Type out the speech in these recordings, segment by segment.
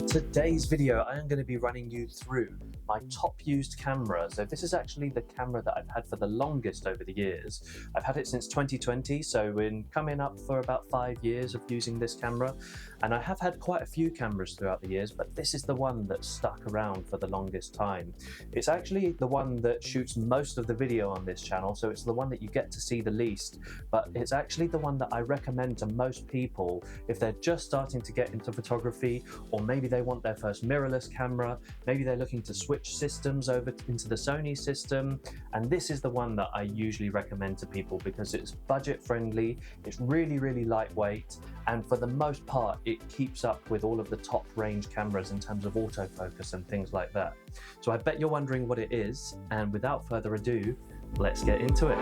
Today's video, I am going to be running you through my top used camera. So this is actually the camera that I've had for the longest over the years. I've had it since 2020, so we're coming up for about 5 years of using this camera. And I have had quite a few cameras throughout the years, but this is the one that stuck around for the longest time. It's actually the one that shoots most of the video on this channel, so it's the one that you get to see the least, but it's actually the one that I recommend to most people if they're just starting to get into photography, or maybe they want their first mirrorless camera, maybe they're looking to switch systems over into the Sony system, and this is the one that I usually recommend to people because it's budget friendly, it's really lightweight, and for the most part it keeps up with all of the top range cameras in terms of autofocus and things like that. So I bet you're wondering what it is, and without further ado, let's get into it.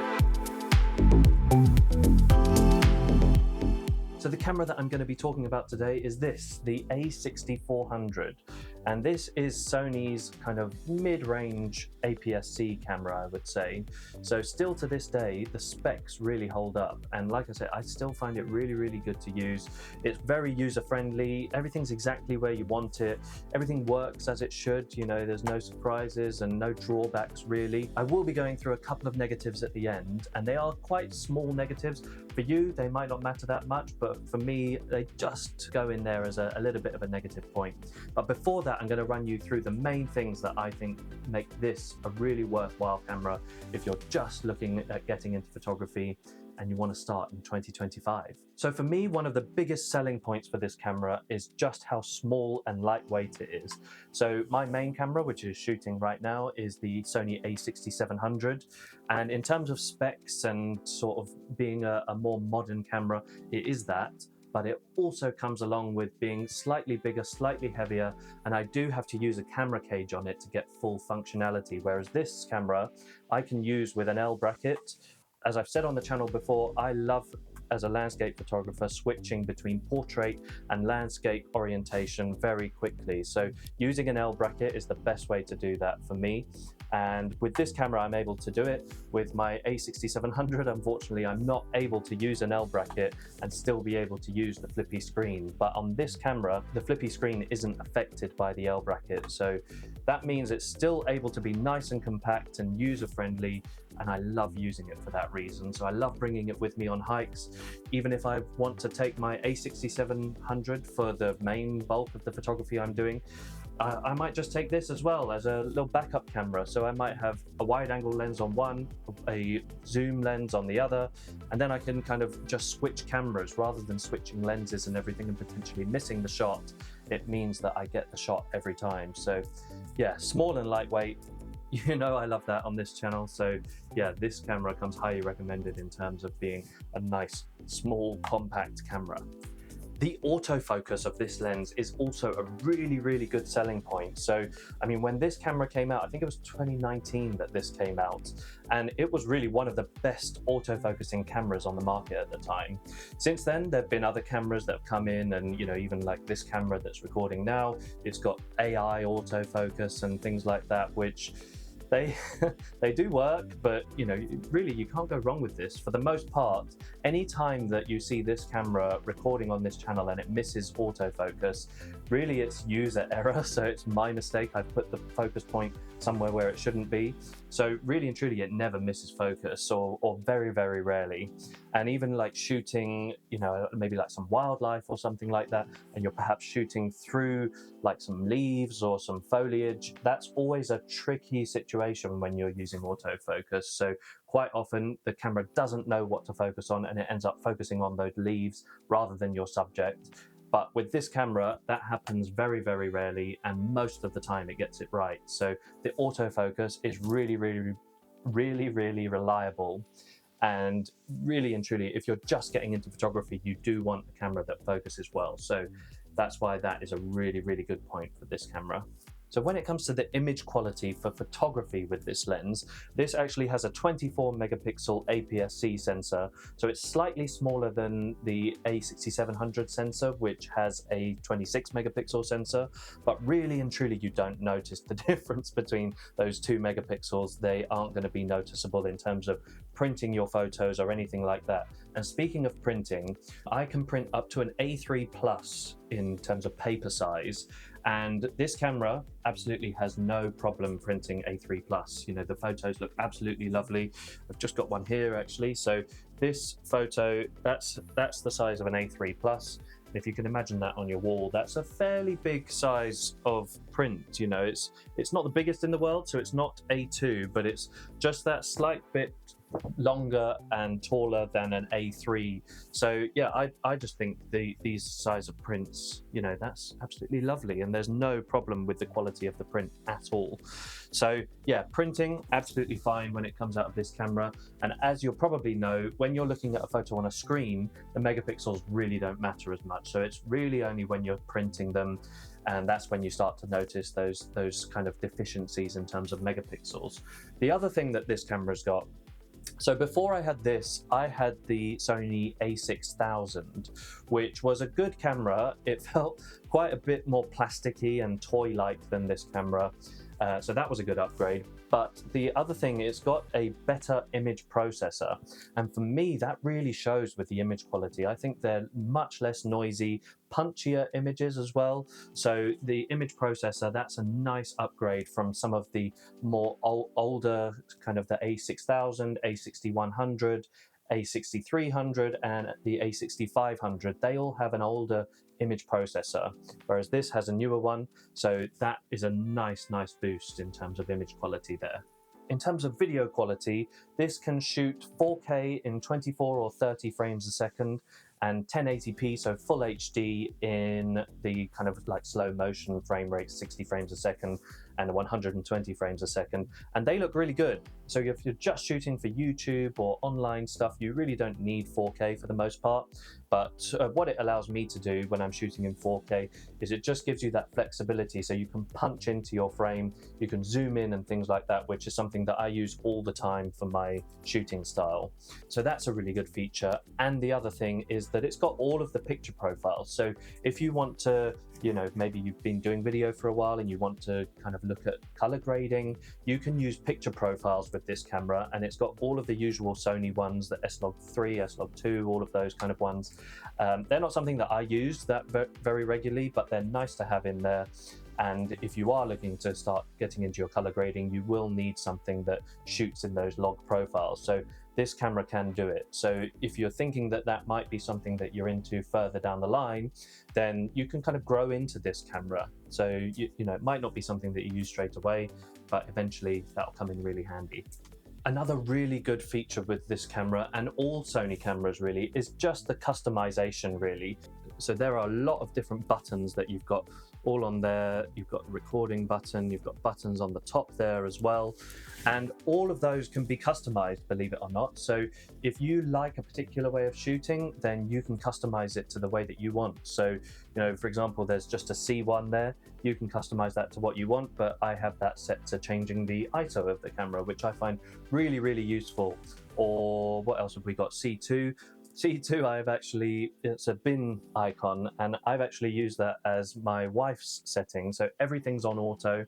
So the camera that I'm going to be talking about today is this, the A6400. And this is Sony's kind of mid-range APS-C camera, I would say. So still to this day, the specs really hold up. And like I said, I still find it really good to use. It's very user-friendly. Everything's exactly where you want it. Everything works as it should. You know, there's no surprises and no drawbacks really. I will be going through a couple of negatives at the end, and they are quite small negatives. For you, they might not matter that much, but for me, they just go in there as a little bit of a negative point. But before that, I'm going to run you through the main things that I think make this a really worthwhile camera if you're just looking at getting into photography and you want to start in 2025. So for me, one of the biggest selling points for this camera is just how small and lightweight it is. So my main camera, which is shooting right now, is the Sony A6700. And in terms of specs and sort of being a more modern camera, it is that. But it also comes along with being slightly bigger, slightly heavier, and I do have to use a camera cage on it to get full functionality, whereas this camera I can use with an L bracket. As I've said on the channel before, I love, as a landscape photographer, switching between portrait and landscape orientation very quickly. So using an L bracket is the best way to do that for me. And with this camera, I'm able to do it. With my A6700, unfortunately, I'm not able to use an L bracket and still be able to use the flippy screen. But on this camera, the flippy screen isn't affected by the L bracket. So that means it's still able to be nice and compact and user-friendly, and I love using it for that reason. So I love bringing it with me on hikes. Even if I want to take my A6700 for the main bulk of the photography I'm doing, I might just take this as well as a little backup camera. So I might have a wide angle lens on one, a zoom lens on the other, and then I can kind of just switch cameras rather than switching lenses and everything and potentially missing the shot. It means that I get the shot every time. So yeah, small and lightweight. You know I love that on this channel. So yeah, this camera comes highly recommended in terms of being a nice, small, compact camera. The autofocus of this lens is also a really good selling point. So, I mean, when this camera came out, I think it was 2019 that this came out, and it was really one of the best autofocusing cameras on the market at the time. Since then, there have been other cameras that have come in, and, you know, even like this camera that's recording now, it's got AI autofocus and things like that, which they do work, but you know, really you can't go wrong with this. For the most part, any time that you see this camera recording on this channel and it misses autofocus, really it's user error. So it's my mistake. I've put the focus point somewhere where it shouldn't be. So really and truly, it never misses focus, or very rarely. And even like shooting, you know, maybe like some wildlife or something like that, and you're perhaps shooting through like some leaves or some foliage, that's always a tricky situation when you're using autofocus. So quite often the camera doesn't know what to focus on, and it ends up focusing on those leaves rather than your subject. But with this camera, that happens very rarely, and most of the time it gets it right. So the autofocus is really reliable. And really and truly, if you're just getting into photography, you do want a camera that focuses well. So that's why that is a really good point for this camera. So when it comes to the image quality for photography with this lens, this actually has a 24 megapixel APS-C sensor. So it's slightly smaller than the A6700 sensor, which has a 26 megapixel sensor. But really and truly, you don't notice the difference between those 2 megapixels. They aren't going to be noticeable in terms of printing your photos or anything like that. And speaking of printing, I can print up to an A3 plus in terms of paper size. And this camera absolutely has no problem printing A3 plus. You know, the photos look absolutely lovely. I've just got one here actually. So this photo, that's the size of an A3 plus. If you can imagine that on your wall, that's a fairly big size of print. You know, it's not the biggest in the world, so it's not A2, but it's just that slight bit longer and taller than an A3. So yeah, I just think these size of prints, you know, that's absolutely lovely, and there's no problem with the quality of the print at all. So yeah, printing absolutely fine when it comes out of this camera. And as you'll probably know, when you're looking at a photo on a screen, the megapixels really don't matter as much. So it's really only when you're printing them, and that's when you start to notice those kind of deficiencies in terms of megapixels. The other thing that this camera's got, so before I had this, I had the Sony a6000, which was a good camera. It felt quite a bit more plasticky and toy-like than this camera. So that was a good upgrade. But the other thing, it's got a better image processor. And for me, that really shows with the image quality. I think they're much less noisy, punchier images as well. So the image processor, that's a nice upgrade from some of the more older kind of the a6000, a6100, a6300 and the a6500. They all have an older image processor, whereas this has a newer one, so that is a nice boost in terms of image quality there. In terms of video quality, this can shoot 4K in 24 or 30 frames a second and 1080p, so full HD in the kind of like slow motion frame rate, 60 frames a second and 120 frames a second, and they look really good. So if you're just shooting for YouTube or online stuff, you really don't need 4K for the most part. But what it allows me to do when I'm shooting in 4K is it just gives you that flexibility, so you can punch into your frame, you can zoom in and things like that, which is something that I use all the time for my shooting style. So that's a really good feature. And the other thing is that it's got all of the picture profiles. So if you want to, you know, maybe you've been doing video for a while and you want to kind of look at color grading, you can use picture profiles with this camera, and it's got all of the usual Sony ones, the S-Log3, S-Log2, all of those kind of ones. They're not something that I use that very regularly, but they're nice to have in there. And if you are looking to start getting into your color grading, you will need something that shoots in those log profiles. So this camera can do it. So if you're thinking that that might be something that you're into further down the line, then you can kind of grow into this camera. So you know, it might not be something that you use straight away, but eventually that'll come in really handy. Another really good feature with this camera, and all Sony cameras really, is just the customization really. So there are a lot of different buttons that you've got all on there. You've got the recording button, you've got buttons on the top there as well. And all of those can be customized, believe it or not. So if you like a particular way of shooting, then you can customize it to the way that you want. So, you know, for example, there's just a C1 there. You can customize that to what you want, but I have that set to changing the ISO of the camera, which I find really useful. Or what else have we got? C2. C2, I've actually, it's a bin icon, and I've actually used that as my wife's setting. So everything's on auto.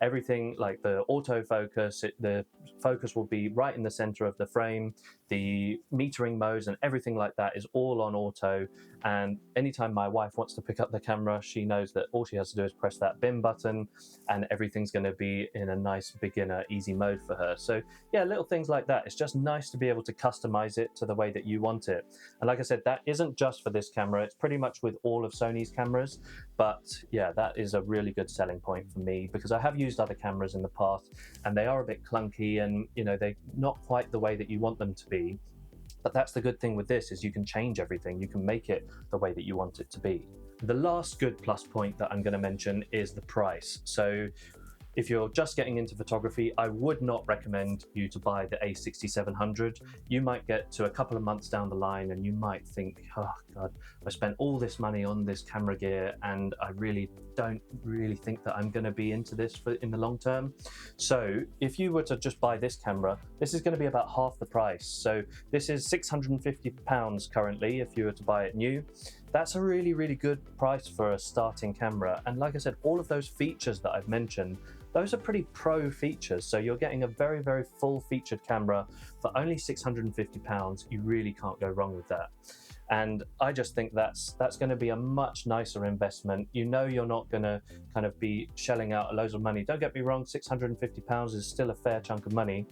Everything like the autofocus, the focus will be right in the center of the frame. The metering modes and everything like that is all on auto. And anytime my wife wants to pick up the camera, she knows that all she has to do is press that bin button and everything's going to be in a nice beginner easy mode for her. So yeah, little things like that. It's just nice to be able to customize it to the way that you want it. And like I said, that isn't just for this camera. It's pretty much with all of Sony's cameras. But yeah, that is a really good selling point for me, because I have used other cameras in the past and they are a bit clunky and, you know, they're not quite the way that you want them to be. But that's the good thing with this, is you can change everything. You can make it the way that you want it to be. The last good plus point that I'm going to mention is the price. So if you're just getting into photography, I would not recommend you to buy the a6700. You might get to a couple of months down the line and you might think, oh God, I spent all this money on this camera gear and I don't think that I'm going to be into this in the long term. So if you were to just buy this camera, this is going to be about half the price. So this is £650 currently if you were to buy it new. that's a really, really good price for a starting camera. And like I said, all of those features that I've mentioned, those are pretty pro features. So you're getting a very, very full featured camera for only £650. You really can't go wrong with that. And I just think that's going to be a much nicer investment. You know, you're not going to kind of be shelling out loads of money. Don't get me wrong, £650 is still a fair chunk of money,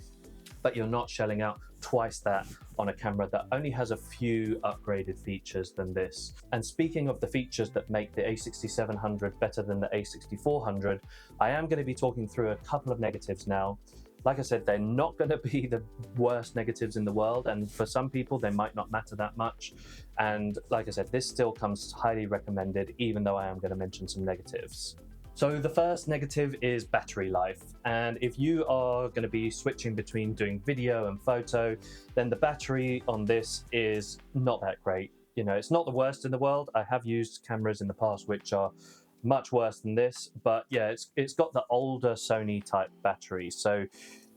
but you're not shelling out twice that on a camera that only has a few upgraded features than this. And speaking of the features that make the a6700 better than the a6400, I am going to be talking through a couple of negatives now. Like I said, they're not going to be the worst negatives in the world, and for some people they might not matter that much. And like I said, this still comes highly recommended, even though I am going to mention some negatives. So the first negative is battery life. And if you are going to be switching between doing video and photo, then the battery on this is not that great. You know, it's not the worst in the world. I have used cameras in the past which are much worse than this, but yeah, it's got the older Sony type battery. So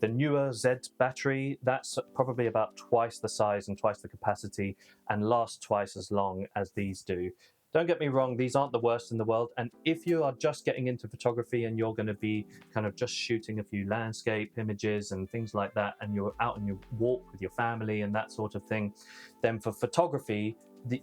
the newer Z battery, that's probably about twice the size and twice the capacity and lasts twice as long as these do. Don't get me wrong, these aren't the worst in the world. And if you are just getting into photography and you're going to be kind of just shooting a few landscape images and things like that, and you're out on your walk with your family and that sort of thing, then for photography,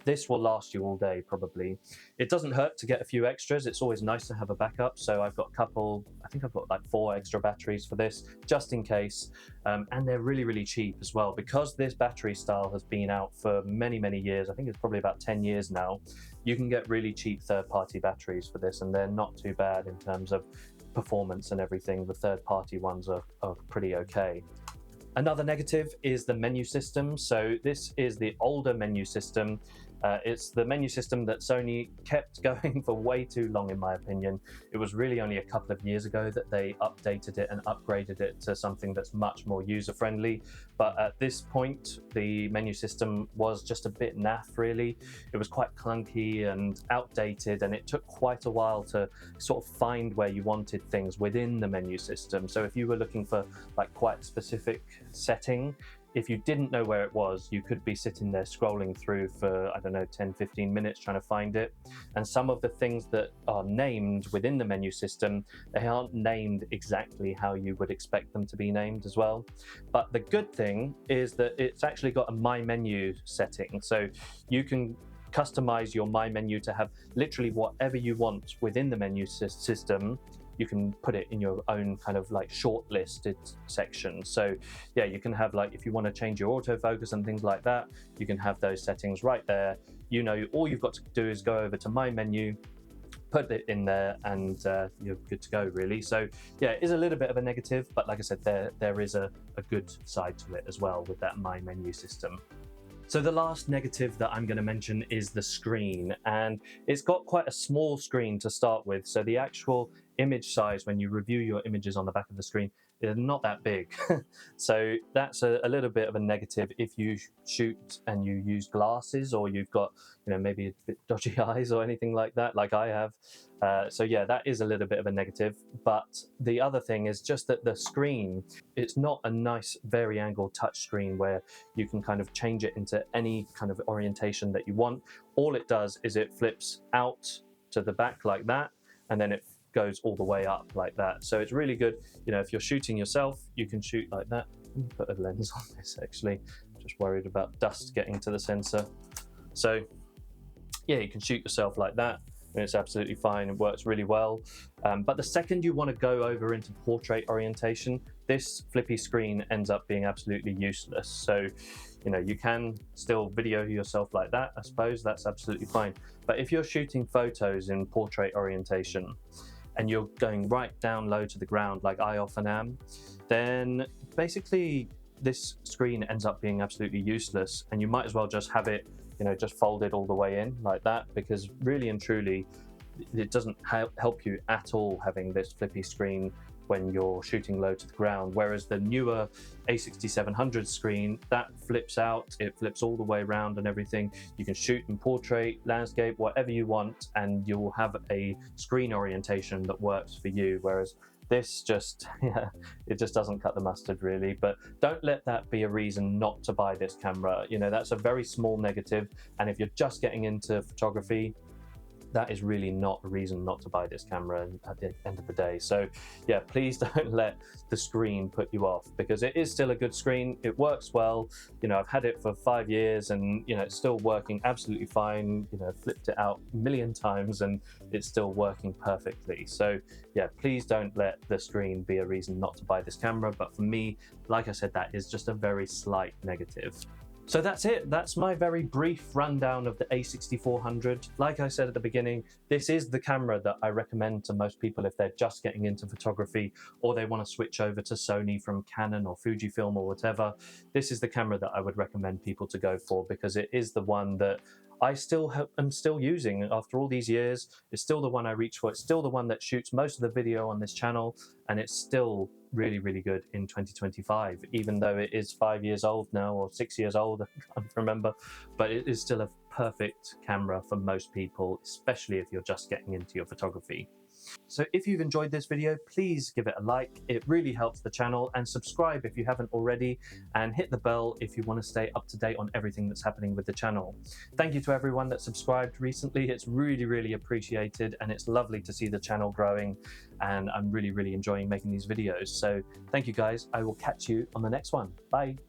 this will last you all day probably. It doesn't hurt to get a few extras. It's always nice to have a backup. So I've got a couple, I think I've got like 4 extra batteries for this just in case. And they're really, really cheap as well, because this battery style has been out for many, many years. I think it's probably about 10 years now. You can get really cheap third-party batteries for this, and they're not too bad in terms of performance and everything. The third-party ones are pretty okay. Another negative is the menu system. So this is the older menu system. It's the menu system that Sony kept going for way too long, in my opinion. It was really only a couple of years ago that they updated it and upgraded it to something that's much more user-friendly. But at this point, the menu system was just a bit naff, really. It was quite clunky and outdated, and it took quite a while to sort of find where you wanted things within the menu system. So if you were looking for like quite a specific setting, if you didn't know where it was, you could be sitting there scrolling through for, I don't know, 10, 15 minutes trying to find it. And some of the things that are named within the menu system, they aren't named exactly how you would expect them to be named as well. But the good thing is that it's actually got a My Menu setting. So you can customize your My Menu to have literally whatever you want within the menu system. You can put it in your own kind of like shortlisted section. So yeah, you can have like, if you want to change your autofocus and things like that, you can have those settings right there. You know, all you've got to do is go over to My Menu, put it in there, and you're good to go, really. So yeah, it is a little bit of a negative, but like I said, there is a good side to it as well with that My Menu system. So the last negative that I'm going to mention is the screen, and it's got quite a small screen to start with. So the actual image size, when you review your images on the back of the screen, is not that big. So that's a little bit of a negative if you shoot and you use glasses, or you've got, you know, maybe a bit dodgy eyes or anything like that, like I have. So yeah, that is a little bit of a negative. But the other thing is just that the screen, it's not a nice vari-angle touch screen where you can kind of change it into any kind of orientation that you want. All it does is it flips out to the back like that, and then it goes all the way up like that. So it's really good. You know, if you're shooting yourself, you can shoot like that. Let me put a lens on this, actually. Just worried about dust getting to the sensor. So yeah, you can shoot yourself like that, and it's absolutely fine. It works really well. But the second you want to go over into portrait orientation, this flippy screen ends up being absolutely useless. So, you know, you can still video yourself like that, I suppose. That's absolutely fine. But if you're shooting photos in portrait orientation and you're going right down low to the ground, like I often am, then basically this screen ends up being absolutely useless, and you might as well just have it, you know, just folded all the way in like that, because really and truly, it doesn't help you at all having this flippy screen when you're shooting low to the ground. Whereas the newer a6700 screen, that flips out, it flips all the way around and everything. You can shoot in portrait, landscape, whatever you want, and you'll have a screen orientation that works for you. Whereas this just, yeah, it just doesn't cut the mustard really. But don't let that be a reason not to buy this camera. You know, that's a very small negative. And if you're just getting into photography, that is really not a reason not to buy this camera at the end of the day. So yeah, please don't let the screen put you off, because it is still a good screen. It works well. You know, I've had it for 5 years and, you know, it's still working absolutely fine. You know, flipped it out a million times and it's still working perfectly. So yeah, please don't let the screen be a reason not to buy this camera. But for me, like I said, that is just a very slight negative. So that's it. That's my very brief rundown of the A6400. Like I said at the beginning, this is the camera that I recommend to most people if they're just getting into photography or they want to switch over to Sony from Canon or Fujifilm or whatever. This is the camera that I would recommend people to go for, because it is the one that I am still using after all these years. It's still the one I reach for. It's still the one that shoots most of the video on this channel, and it's still really, really good in 2025, even though it is 5 years old now, or 6 years old, I can't remember, but it is still a perfect camera for most people, especially if you're just getting into your photography. So if you've enjoyed this video, please give it a like. It really helps the channel, and subscribe if you haven't already, and hit the bell if you want to stay up to date on everything that's happening with the channel. Thank you to everyone that subscribed recently. It's really, really appreciated, and it's lovely to see the channel growing, and I'm really, really enjoying making these videos. So thank you guys. I will catch you on the next one. Bye.